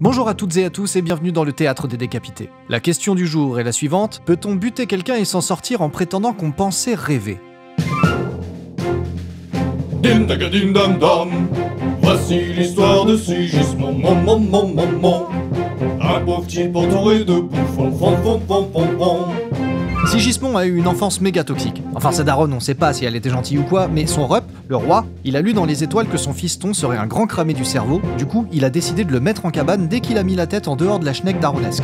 Bonjour à toutes et à tous et bienvenue dans le théâtre des décapités. La question du jour est la suivante: peut-on buter quelqu'un et s'en sortir en prétendant qu'on pensait rêver? Dim daga dim dam dam. Voici l'histoire de Sigismond, un pauvre type entouré de bouffons, Sigismond a eu une enfance méga toxique. Enfin, sa daronne, on sait pas si elle était gentille ou quoi, mais son rep, le roi, il a lu dans les étoiles que son fiston serait un grand cramé du cerveau. Du coup, il a décidé de le mettre en cabane dès qu'il a mis la tête en dehors de la schneck daronesque.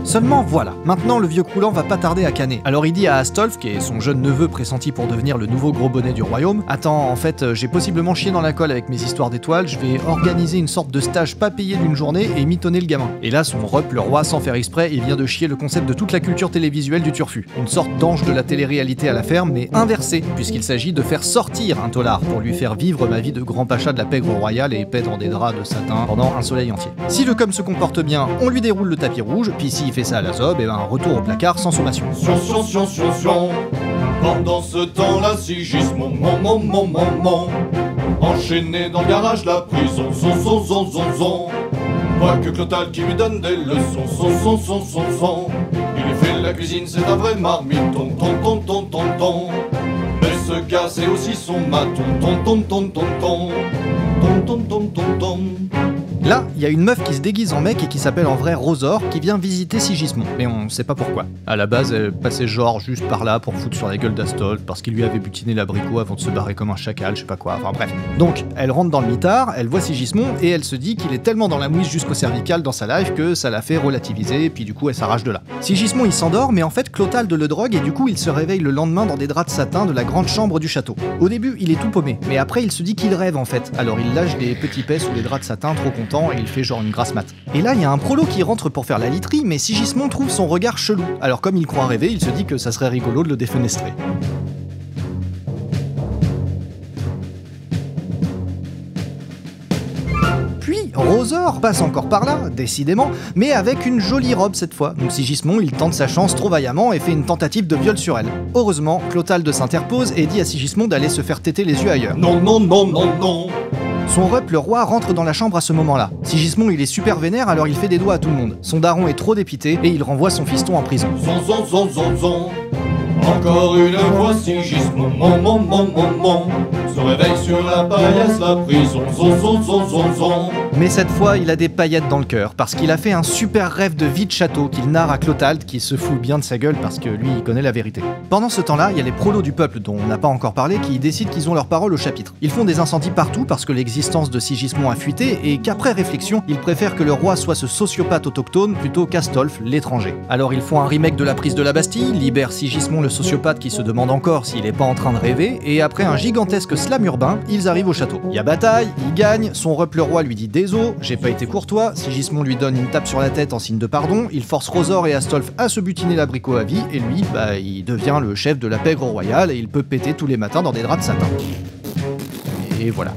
Seulement voilà, maintenant le vieux croulant va pas tarder à canner. Alors il dit à Astolphe, qui est son jeune neveu pressenti pour devenir le nouveau gros bonnet du royaume: attends, en fait, j'ai possiblement chié dans la colle avec mes histoires d'étoiles, je vais organiser une sorte de stage pas payé d'une journée et mitonner le gamin. Et là, son rep, le roi, sans faire exprès, il vient de chier le concept de toute la culture télévisuelle du turfu. Une sorte d'ange de la télé-réalité à la ferme, mais inversé, puisqu'il s'agit de faire sortir un tolard pour lui faire vivre ma vie de grand pacha de la pègre royale et épais dans des draps de satin pendant un soleil entier. Si le com se comporte bien, on lui déroule le tapis rouge, puis s'il fait ça à la zob, et ben retour au placard sans sommation. Pendant ce temps-là, Sigismond, enchaîné dans le garage, la prison, Pas que Clotal qui lui donne des leçons, Il lui fait la cuisine, c'est un vrai marmiton, Mais ce gars, c'est aussi son maton, Là, il y a une meuf qui se déguise en mec et qui s'appelle en vrai Rosor, qui vient visiter Sigismond, mais on sait pas pourquoi. À la base, elle passait genre juste par là pour foutre sur la gueule d'Astolphe, parce qu'il lui avait butiné l'abricot avant de se barrer comme un chacal, je sais pas quoi, enfin bref. Donc, elle rentre dans le mitard, elle voit Sigismond, et elle se dit qu'il est tellement dans la mouise jusqu'au cervical dans sa life que ça l'a fait relativiser, et puis du coup elle s'arrache de là. Sigismond il s'endort, mais en fait Clotalde le drogue, et du coup il se réveille le lendemain dans des draps de satin de la grande chambre du château. Au début, il est tout paumé, mais après il se dit qu'il rêve en fait, alors il lâche des petits pets sous les draps de satin trop content, et il fait genre une grasse mat. Et là, il y a un prolo qui rentre pour faire la literie, mais Sigismond trouve son regard chelou. Alors comme il croit rêver, il se dit que ça serait rigolo de le défenestrer. Puis, Rosor passe encore par là, décidément, mais avec une jolie robe cette fois. Donc Sigismond, il tente sa chance trop vaillamment et fait une tentative de viol sur elle. Heureusement, Clotalde s'interpose et dit à Sigismond d'aller se faire téter les yeux ailleurs. Non. Son rep, le roi, rentre dans la chambre à ce moment-là. Sigismond, il est super vénère, alors il fait des doigts à tout le monde. Son daron est trop dépité et il renvoie son fiston en prison. Encore une fois, Sigismond, se réveille sur la paillasse, la prison, Mais cette fois, il a des paillettes dans le cœur, parce qu'il a fait un super rêve de vie de château qu'il narre à Clotalde, qui se fout bien de sa gueule parce que lui, il connaît la vérité. Pendant ce temps-là, il y a les prolos du peuple, dont on n'a pas encore parlé, qui décident qu'ils ont leur parole au chapitre. Ils font des incendies partout parce que l'existence de Sigismond a fuité, et qu'après réflexion, ils préfèrent que le roi soit ce sociopathe autochtone plutôt qu'Astolphe, l'étranger. Alors ils font un remake de la prise de la Bastille, libèrent Sigismond le sociopathe qui se demande encore s'il est pas en train de rêver, et après un gigantesque slam urbain, ils arrivent au château. Il y a bataille, il gagne, son rep le roi lui dit désolé, j'ai pas été courtois, Sigismond lui donne une tape sur la tête en signe de pardon, il force Rosor et Astolphe à se butiner l'abricot à vie, et lui, il devient le chef de la pègre royale et il peut péter tous les matins dans des draps de satin. Et voilà.